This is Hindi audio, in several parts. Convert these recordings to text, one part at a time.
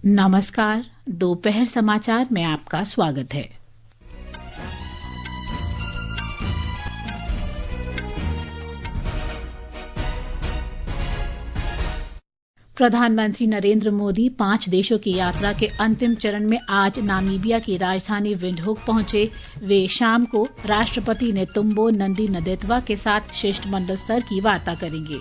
नमस्कार। दोपहर समाचार में आपका स्वागत है। प्रधानमंत्री नरेंद्र मोदी 5 देशों की यात्रा के अंतिम चरण में आज नामीबिया की राजधानी विंडहोक पहुंचे। वे शाम को राष्ट्रपति नेतुम्बो नंदी नदेतवा के साथ शिष्टमंडल स्तर की वार्ता करेंगे।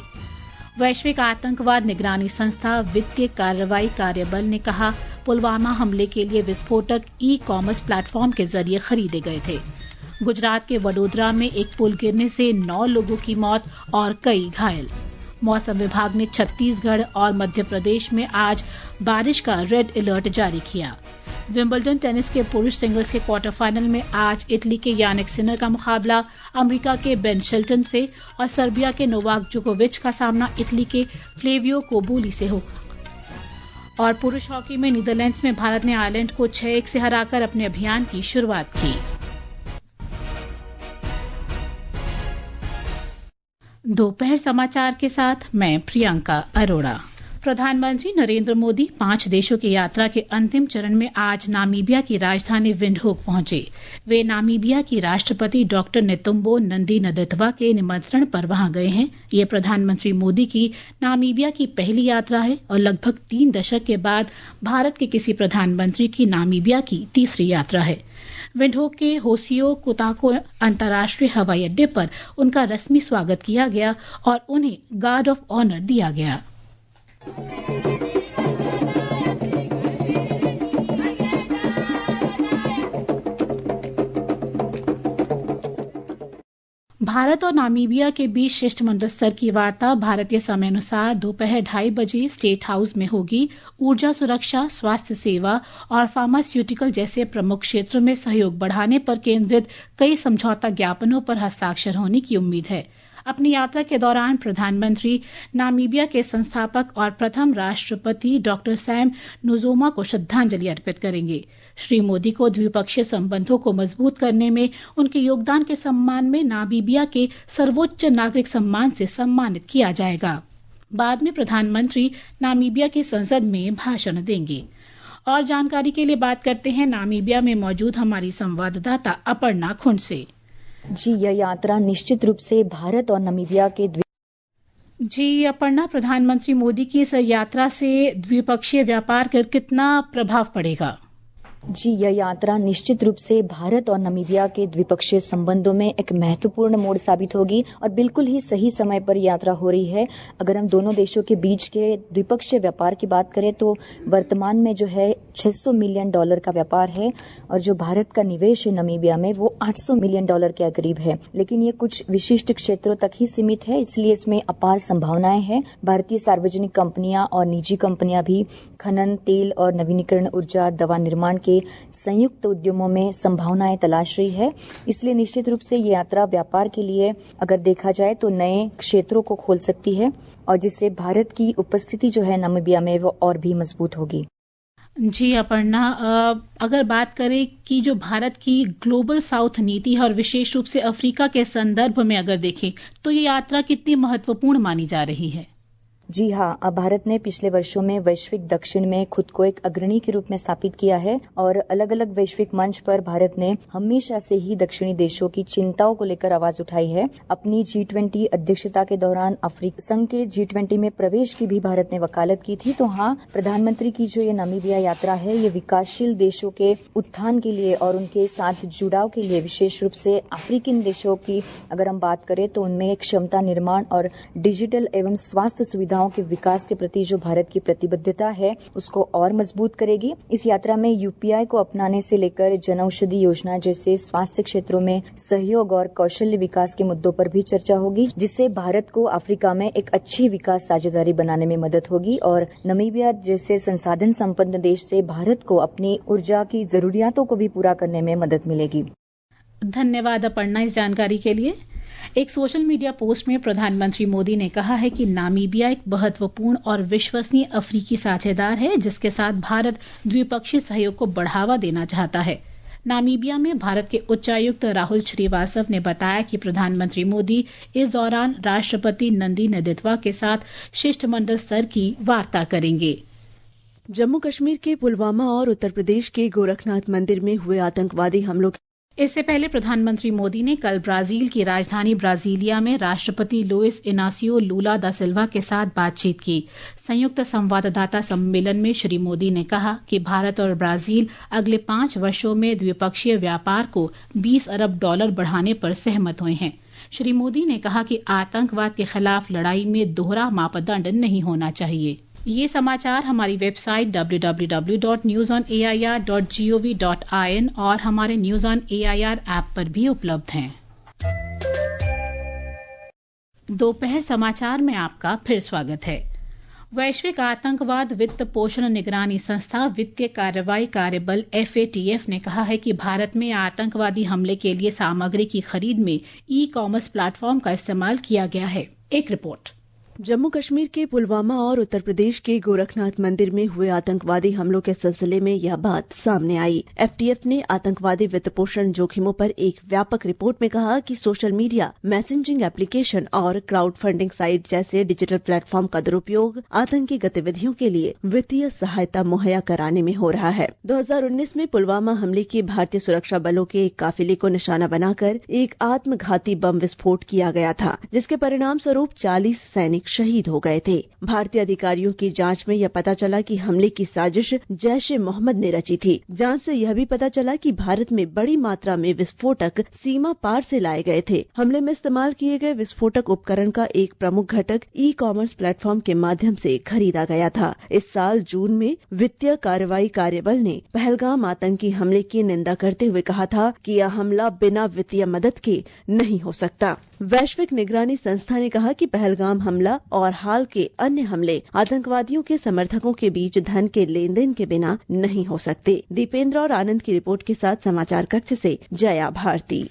वैश्विक आतंकवाद निगरानी संस्था वित्तीय कार्रवाई कार्यबल ने कहा, पुलवामा हमले के लिए विस्फोटक ई-कॉमर्स प्लेटफॉर्म के जरिए खरीदे गए थे। गुजरात के वडोदरा में एक पुल गिरने से 9 लोगों की मौत और कई घायल। मौसम विभाग ने छत्तीसगढ़ और मध्य प्रदेश में आज बारिश का रेड अलर्ट जारी किया। विंबलडन टेनिस के पुरुष सिंगल्स के क्वार्टर फाइनल में आज इटली के यानिक सिनर का मुकाबला अमेरिका के बेन शेल्टन से और सर्बिया के नोवाक जोकोविच का सामना इटली के फ्लेवियो कोबोली से होगा। और पुरुष हॉकी में नीदरलैंड्स में भारत ने आयरलैंड को 6-1 से हराकर अपने अभियान की शुरुआत की। दोपहर समाचार के साथ मैं प्रियंका अरोड़ा। प्रधानमंत्री नरेंद्र मोदी 5 देशों की यात्रा के अंतिम चरण में आज नामीबिया की राजधानी विंडहोक पहुंचे। वे नामीबिया की राष्ट्रपति डॉक्टर नेतुम्बो नंदी नदेतवा के निमंत्रण पर वहां गए हैं। ये प्रधानमंत्री मोदी की नामीबिया की पहली यात्रा है और लगभग 3 दशक के बाद भारत के किसी प्रधानमंत्री की नामीबिया की तीसरी यात्रा है। विंडहोक के होसियो कुताको अंतर्राष्ट्रीय हवाई अड्डे पर उनका रस्मी स्वागत किया गया और उन्हें गार्ड ऑफ ऑनर दिया गया। भारत और नामीबिया के बीच शिष्टमंडल स्तर की वार्ता भारतीय समयानुसार दोपहर 2:30 बजे स्टेट हाउस में होगी। ऊर्जा सुरक्षा, स्वास्थ्य सेवा और फार्मास्यूटिकल जैसे प्रमुख क्षेत्रों में सहयोग बढ़ाने पर केंद्रित कई समझौता ज्ञापनों पर हस्ताक्षर होने की उम्मीद है। अपनी यात्रा के दौरान प्रधानमंत्री नामीबिया के संस्थापक और प्रथम राष्ट्रपति डॉक्टर सैम नुजोमा को श्रद्धांजलि अर्पित करेंगे। श्री मोदी को द्विपक्षीय संबंधों को मजबूत करने में उनके योगदान के सम्मान में नामीबिया के सर्वोच्च नागरिक सम्मान से सम्मानित किया जाएगा। बाद में प्रधानमंत्री नामीबिया की संसद में भाषण देंगे। और जानकारी के लिए बात करते हैं नामीबिया में मौजूद हमारी संवाददाता अपर्णा खुंड से। जी, यह यात्रा निश्चित रूप से भारत और नामीबिया के जी अपर्णा, प्रधानमंत्री मोदी की इस यात्रा से द्विपक्षीय व्यापार पर कितना प्रभाव पड़ेगा? जी, यह यात्रा निश्चित रूप से भारत और नामीबिया के द्विपक्षीय संबंधों में एक महत्वपूर्ण मोड़ साबित होगी और बिल्कुल ही सही समय पर यात्रा हो रही है। अगर हम दोनों देशों के बीच के द्विपक्षीय व्यापार की बात करें तो वर्तमान में जो है $600 मिलियन का व्यापार है और जो भारत का निवेश है नामीबिया में वो $800 मिलियन के करीब है। लेकिन ये कुछ विशिष्ट क्षेत्रों तक ही सीमित है, इसलिए इसमें अपार संभावनाएं हैं। भारतीय सार्वजनिक कंपनियां और निजी कंपनियां भी खनन, तेल और नवीनीकरण ऊर्जा, दवा निर्माण के संयुक्त उद्यमों में संभावनाएं तलाश रही है। इसलिए निश्चित रूप से ये यात्रा व्यापार के लिए अगर देखा जाए तो नए क्षेत्रों को खोल सकती है और जिससे भारत की उपस्थिति जो है नामीबिया में वो और भी मजबूत होगी। जी अपर्णा, अगर बात करें कि जो भारत की ग्लोबल साउथ नीति है और विशेष रूप से अफ्रीका के संदर्भ में अगर देखें तो ये यात्रा कितनी महत्वपूर्ण मानी जा रही है? जी हाँ, अब भारत ने पिछले वर्षों में वैश्विक दक्षिण में खुद को एक अग्रणी के रूप में स्थापित किया है और अलग अलग वैश्विक मंच पर भारत ने हमेशा से ही दक्षिणी देशों की चिंताओं को लेकर आवाज उठाई है। अपनी G20 अध्यक्षता के दौरान अफ्रीका संघ के G20 में प्रवेश की भी भारत ने वकालत की थी। तो हाँ, प्रधानमंत्री की जो ये नामीबिया यात्रा है ये विकासशील देशों के उत्थान के लिए और उनके साथ जुड़ाव के लिए, विशेष रूप से अफ्रीकन देशों की अगर हम बात करें तो उनमें क्षमता निर्माण और डिजिटल एवं स्वास्थ्य सुविधा के विकास के प्रति जो भारत की प्रतिबद्धता है उसको और मजबूत करेगी। इस यात्रा में यूपीआई को अपनाने से लेकर जनऔषधि योजना जैसे स्वास्थ्य क्षेत्रों में सहयोग और कौशल्य विकास के मुद्दों पर भी चर्चा होगी, जिससे भारत को अफ्रीका में एक अच्छी विकास साझेदारी बनाने में मदद होगी और नामीबिया जैसे संसाधन संपन्न देश से भारत को अपनी ऊर्जा की जरूरियातों को भी पूरा करने में मदद मिलेगी। धन्यवाद अपर्णा इस जानकारी के लिए। एक सोशल मीडिया पोस्ट में प्रधानमंत्री मोदी ने कहा है कि नामीबिया एक महत्वपूर्ण और विश्वसनीय अफ्रीकी साझेदार है जिसके साथ भारत द्विपक्षीय सहयोग को बढ़ावा देना चाहता है। नामीबिया में भारत के उच्चायुक्त राहुल श्रीवास्तव ने बताया कि प्रधानमंत्री मोदी इस दौरान राष्ट्रपति नंदी नदेतवा के साथ शिष्टमंडल स्तर की वार्ता करेंगे। जम्मू कश्मीर के पुलवामा और उत्तर प्रदेश के गोरखनाथ मंदिर में हुए आतंकवादी हमलों इससे पहले प्रधानमंत्री मोदी ने कल ब्राजील की राजधानी ब्राजीलिया में राष्ट्रपति लुइस इनासियो लूला दा सिल्वा के साथ बातचीत की। संयुक्त संवाददाता सम्मेलन में श्री मोदी ने कहा कि भारत और ब्राजील अगले 5 वर्षों में द्विपक्षीय व्यापार को $20 अरब बढ़ाने पर सहमत हुए हैं। श्री मोदी ने कहा कि आतंकवाद के खिलाफ लड़ाई में दोहरा मापदंड नहीं होना चाहिए। ये समाचार हमारी वेबसाइट www.newsonair.gov.in और हमारे न्यूज ऑन एआईआर ऐप पर भी उपलब्ध हैं। दोपहर समाचार में आपका फिर स्वागत है। वैश्विक आतंकवाद वित्त पोषण निगरानी संस्था वित्तीय कार्रवाई कार्यबल FATF ने कहा है कि भारत में आतंकवादी हमले के लिए सामग्री की खरीद में ई-कॉमर्स प्लेटफॉर्म का इस्तेमाल किया गया है। एक रिपोर्ट। जम्मू कश्मीर के पुलवामा और उत्तर प्रदेश के गोरखनाथ मंदिर में हुए आतंकवादी हमलों के सिलसिले में यह बात सामने आई। FATF ने आतंकवादी वित्तपोषण जोखिमों पर एक व्यापक रिपोर्ट में कहा कि सोशल मीडिया, मैसेजिंग एप्लीकेशन और क्राउड फंडिंग साइट जैसे डिजिटल प्लेटफॉर्म का दुरुपयोग आतंकी गतिविधियों के लिए वित्तीय सहायता मुहैया कराने में हो रहा है। 2019 में पुलवामा हमले की भारतीय सुरक्षा बलों के एक काफिले को निशाना बनाकर एक आत्मघाती बम विस्फोट किया गया था, जिसके परिणाम स्वरूप 40 सैनिक शहीद हो गए थे। भारतीय अधिकारियों की जांच में यह पता चला कि हमले की साजिश जैश-ए-मोहम्मद ने रची थी। जांच से यह भी पता चला कि भारत में बड़ी मात्रा में विस्फोटक सीमा पार से लाए गए थे। हमले में इस्तेमाल किए गए विस्फोटक उपकरण का एक प्रमुख घटक ई-कॉमर्स प्लेटफॉर्म के माध्यम से खरीदा गया था। इस साल जून में वित्तीय कार्रवाई कार्यबल ने पहलगाम आतंकी हमले की निंदा करते हुए कहा था कि यह हमला बिना वित्तीय मदद के नहीं हो सकता। वैश्विक निगरानी संस्था ने कहा कि पहलगाम हमला और हाल के अन्य हमले आतंकवादियों के समर्थकों के बीच धन के लेन देन के बिना नहीं हो सकते। दीपेंद्र और आनंद की रिपोर्ट के साथ समाचार कक्ष से जया भारती।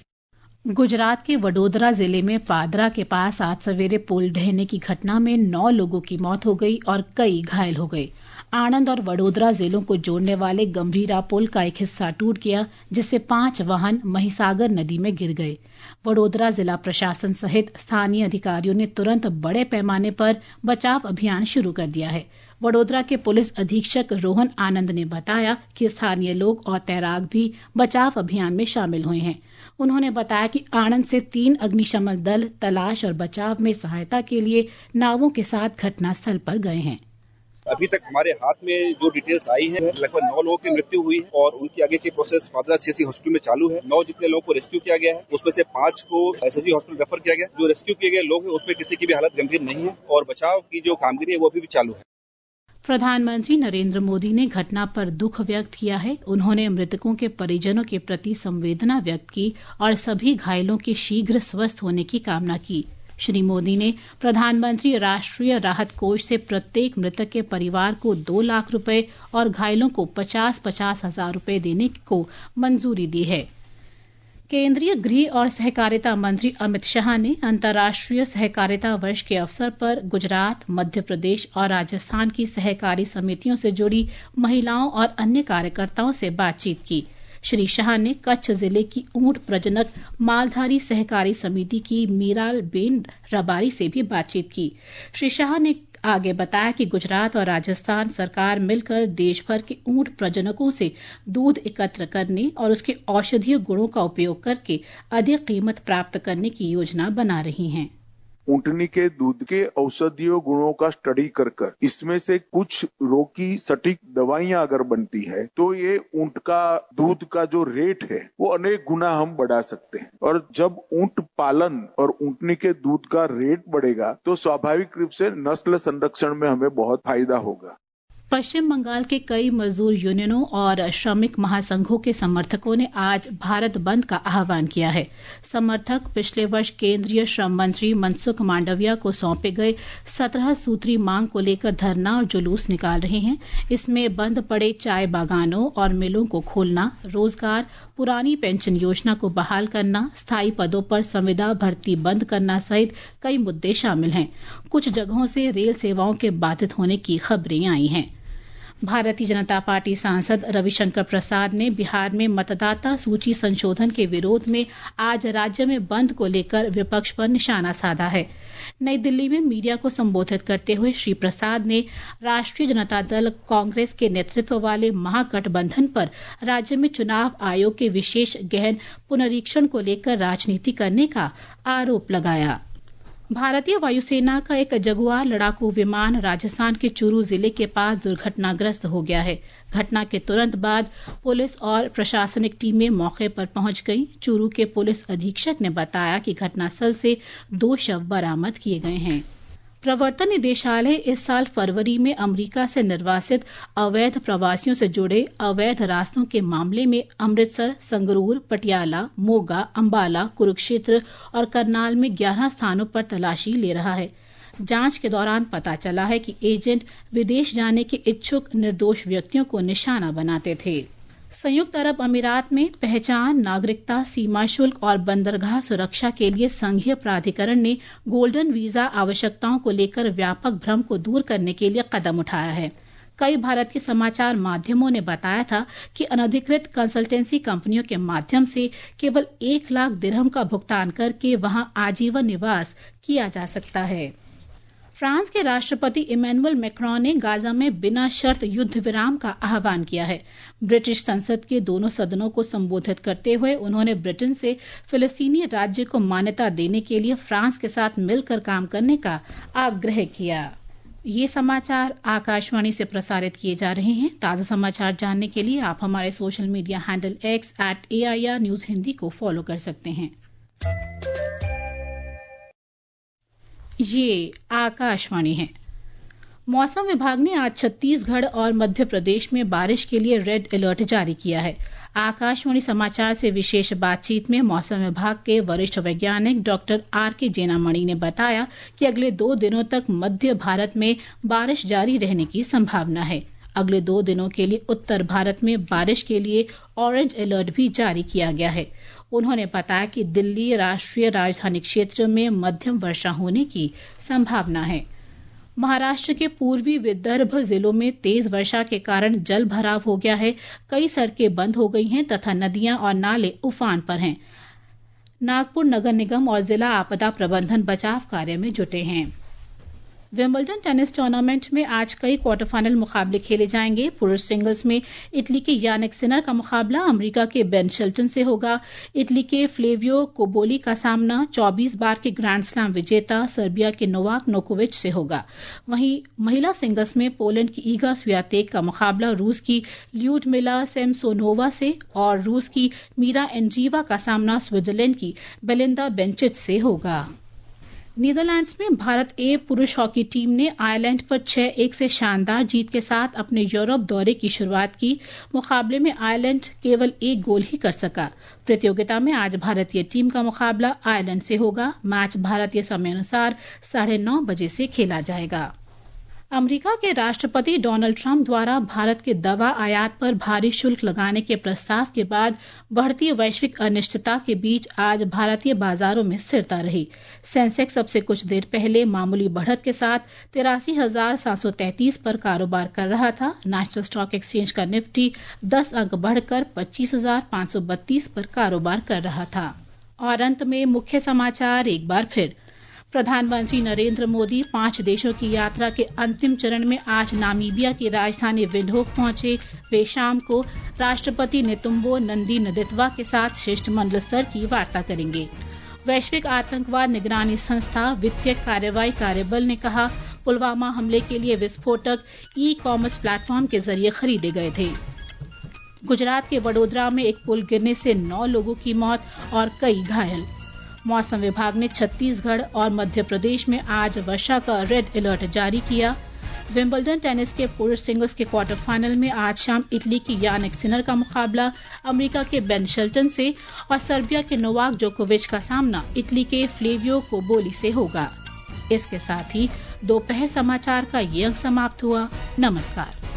गुजरात के वडोदरा जिले में पादरा के पास आज सवेरे पुल ढहने की घटना में 9 लोगों की मौत हो गई और कई घायल हो गए। आणंद और वडोदरा जिलों को जोड़ने वाले गंभीरा पुल का एक हिस्सा टूट गया, जिससे 5 वाहन महिसागर नदी में गिर गए। वडोदरा जिला प्रशासन सहित स्थानीय अधिकारियों ने तुरंत बड़े पैमाने पर बचाव अभियान शुरू कर दिया है। वडोदरा के पुलिस अधीक्षक रोहन आनंद ने बताया कि स्थानीय लोग और तैराक भी बचाव अभियान में शामिल हुए हैं। उन्होंने बताया कि आणंद से 3 अग्निशमन दल तलाश और बचाव में सहायता के लिए नावों के साथ घटनास्थल पर गए हैं। अभी तक हमारे हाथ में जो डिटेल्स आई हैं, लगभग 9 लोगों की मृत्यु हुई है और उनकी आगे की प्रोसेस पादरा सीएससी हॉस्पिटल में चालू है। 9 जितने लोगों को रेस्क्यू किया गया है, उसमें से 5 को एसएससी हॉस्पिटल रेफर किया गया। जो रेस्क्यू किए गए लोग हैं, उसमें किसी की भी हालत गंभीर नहीं है और बचाव की जो कामगिरी है वो अभी भी चालू है। प्रधानमंत्री नरेंद्र मोदी ने घटना पर दुख व्यक्त किया है। उन्होंने मृतकों के परिजनों के प्रति संवेदना व्यक्त की और सभी घायलों के शीघ्र स्वस्थ होने की कामना की। श्री मोदी ने प्रधानमंत्री राष्ट्रीय राहत कोष से प्रत्येक मृतक के परिवार को 2 लाख रुपए और घायलों को 50-50 हजार रुपए देने को मंजूरी दी है। केंद्रीय गृह और सहकारिता मंत्री अमित शाह ने अंतर्राष्ट्रीय सहकारिता वर्ष के अवसर पर गुजरात, मध्य प्रदेश और राजस्थान की सहकारी समितियों से जुड़ी महिलाओं और अन्य कार्यकर्ताओं से बातचीत की। श्री शाह ने कच्छ जिले की ऊंट प्रजनक मालधारी सहकारी समिति की मीराल बेन रबारी से भी बातचीत की। श्री शाह ने आगे बताया कि गुजरात और राजस्थान सरकार मिलकर देश भर के ऊंट प्रजनकों से दूध एकत्र करने और उसके औषधीय गुणों का उपयोग करके अधिक कीमत प्राप्त करने की योजना बना रही हैं। ऊँटनी के दूध के औषधीय गुणों का स्टडी कर इसमें से कुछ रोग की सटीक दवाइयां अगर बनती है तो ये ऊँट का दूध का जो रेट है वो अनेक गुना हम बढ़ा सकते हैं। और जब ऊँट पालन और ऊँटनी के दूध का रेट बढ़ेगा तो स्वाभाविक रूप से नस्ल संरक्षण में हमें बहुत फायदा होगा। पश्चिम बंगाल के कई मजदूर यूनियनों और श्रमिक महासंघों के समर्थकों ने आज भारत बंद का आह्वान किया है। समर्थक पिछले वर्ष केंद्रीय श्रम मंत्री मनसुख मांडविया को सौंपे गए 17 सूत्री मांग को लेकर धरना और जुलूस निकाल रहे हैं। इसमें बंद पड़े चाय बागानों और मिलों को खोलना, रोजगार, पुरानी पेंशन योजना को बहाल करना, स्थायी पदों पर संविदा भर्ती बंद करना सहित कई मुद्दे शामिल हैं। कुछ जगहों से रेल सेवाओं के बाधित होने की खबरें आई हैं। भारतीय जनता पार्टी सांसद रविशंकर प्रसाद ने बिहार में मतदाता सूची संशोधन के विरोध में आज राज्य में बंद को लेकर विपक्ष पर निशाना साधा है। नई दिल्ली में मीडिया को संबोधित करते हुए श्री प्रसाद ने राष्ट्रीय जनता दल कांग्रेस के नेतृत्व वाले महागठबंधन पर राज्य में चुनाव आयोग के विशेष गहन पुनरीक्षण को लेकर राजनीति करने का आरोप लगाया। भारतीय वायुसेना का एक जगुआर लड़ाकू विमान राजस्थान के चूरू जिले के पास दुर्घटनाग्रस्त हो गया है। घटना के तुरंत बाद पुलिस और प्रशासनिक टीमें मौके पर पहुंच गई। चूरू के पुलिस अधीक्षक ने बताया कि घटनास्थल से 2 शव बरामद किए गए हैं। प्रवर्तन निदेशालय इस साल फरवरी में अमेरिका से निर्वासित अवैध प्रवासियों से जुड़े अवैध रास्तों के मामले में अमृतसर, संगरूर, पटियाला, मोगा, अंबाला, कुरुक्षेत्र और करनाल में 11 स्थानों पर तलाशी ले रहा है। जांच के दौरान पता चला है कि एजेंट विदेश जाने के इच्छुक निर्दोष व्यक्तियों को निशाना बनाते थे। संयुक्त अरब अमीरात में पहचान, नागरिकता, सीमा शुल्क और बंदरगाह सुरक्षा के लिए संघीय प्राधिकरण ने गोल्डन वीजा आवश्यकताओं को लेकर व्यापक भ्रम को दूर करने के लिए कदम उठाया है। कई भारत के समाचार माध्यमों ने बताया था कि अनधिकृत कंसल्टेंसी कंपनियों के माध्यम से केवल 1 लाख दिरहम का भुगतान करके वहां आजीवन निवास किया जा सकता है। फ्रांस के राष्ट्रपति इमैनुअल मैक्रोन ने गाजा में बिना शर्त युद्ध विराम का आह्वान किया है। ब्रिटिश संसद के दोनों सदनों को संबोधित करते हुए उन्होंने ब्रिटेन से फिलिस्तीनी राज्य को मान्यता देने के लिए फ्रांस के साथ मिलकर काम करने का आग्रह किया। ये समाचार आकाशवाणी से प्रसारित किए जा रहे हैं। ताज़ा समाचार जानने के लिए आप हमारे social media handle X @AIR News Hindi को फॉलो कर सकते हैं। ये आकाशवाणी है। मौसम विभाग ने आज छत्तीसगढ़ और मध्य प्रदेश में बारिश के लिए रेड अलर्ट जारी किया है। आकाशवाणी समाचार से विशेष बातचीत में मौसम विभाग के वरिष्ठ वैज्ञानिक डॉक्टर RK जेनामणि ने बताया कि अगले 2 दिनों तक मध्य भारत में बारिश जारी रहने की संभावना है। अगले 2 दिनों के लिए उत्तर भारत में बारिश के लिए ऑरेंज अलर्ट भी जारी किया गया है। उन्होंने बताया कि दिल्ली राष्ट्रीय राजधानी क्षेत्र में मध्यम वर्षा होने की संभावना है। महाराष्ट्र के पूर्वी विदर्भ जिलों में तेज वर्षा के कारण जल भराव हो गया है। कई सड़कें बंद हो गई हैं तथा नदियां और नाले उफान पर हैं। नागपुर नगर निगम और जिला आपदा प्रबंधन बचाव कार्य में जुटे हैं। विंबलडन टेनिस टूर्नामेंट में आज कई क्वार्टर फाइनल मुकाबले खेले जाएंगे। पुरुष सिंगल्स में इटली के यानिक सिनर का मुकाबला अमेरिका के बेन शेल्टन से होगा। इटली के फ्लेवियो कोबोली का सामना 24 बार के ग्रैंड स्लैम विजेता सर्बिया के नोवाक जोकोविच से होगा। वहीं महिला सिंगल्स में पोलैंड की ईगा स्वियातेक का मुकाबला रूस की ल्यूडमिला सेमसोनोवा से और रूस की मीरा एंजीवा का सामना स्विट्जरलैंड की बेलिंदा बेंचिच से होगा। नीदरलैंड्स में भारत ए पुरुष हॉकी टीम ने आयरलैंड पर 6-1 से शानदार जीत के साथ अपने यूरोप दौरे की शुरुआत की। मुकाबले में आयरलैंड केवल 1 गोल ही कर सका। प्रतियोगिता में आज भारतीय टीम का मुकाबला आयरलैंड से होगा। मैच भारतीय समय अनुसार 9:30 बजे से खेला जाएगा। अमेरिका के राष्ट्रपति डोनाल्ड ट्रंप द्वारा भारत के दवा आयात पर भारी शुल्क लगाने के प्रस्ताव के बाद बढ़ती वैश्विक अनिश्चितता के बीच आज भारतीय बाजारों में स्थिरता रही। सेंसेक्स सबसे कुछ देर पहले मामूली बढ़त के साथ 83,733 पर कारोबार कर रहा था। नेशनल स्टॉक एक्सचेंज का निफ्टी 10 अंक बढ़कर 25,532 पर कारोबार कर रहा था। और अंत में मुख्य समाचार एक बार फिर। प्रधानमंत्री नरेंद्र मोदी 5 देशों की यात्रा के अंतिम चरण में आज नामीबिया की राजधानी विंडहोक पहुंचे। वे शाम को राष्ट्रपति नेतुम्बो नंदी नदेत्वा के साथ शिष्टमंडल स्तर की वार्ता करेंगे। वैश्विक आतंकवाद निगरानी संस्था वित्तीय कार्रवाई कार्यबल ने कहा, पुलवामा हमले के लिए विस्फोटक ई-कॉमर्स प्लेटफॉर्म के जरिए खरीदे गए थे। गुजरात के वडोदरा में एक पुल गिरने से 9 लोगों की मौत और कई घायल। मौसम विभाग ने छत्तीसगढ़ और मध्य प्रदेश में आज वर्षा का रेड अलर्ट जारी किया। विंबलडन टेनिस के पुरुष सिंगल्स के क्वार्टर फाइनल में आज शाम इटली की यानिक सिनर का मुकाबला अमेरिका के बेन शेल्टन से और सर्बिया के नोवाक जोकोविच का सामना इटली के फ्लेवियो कोबोली से होगा। इसके साथ ही दोपहर समाचार का ये अंक समाप्त हुआ। नमस्कार।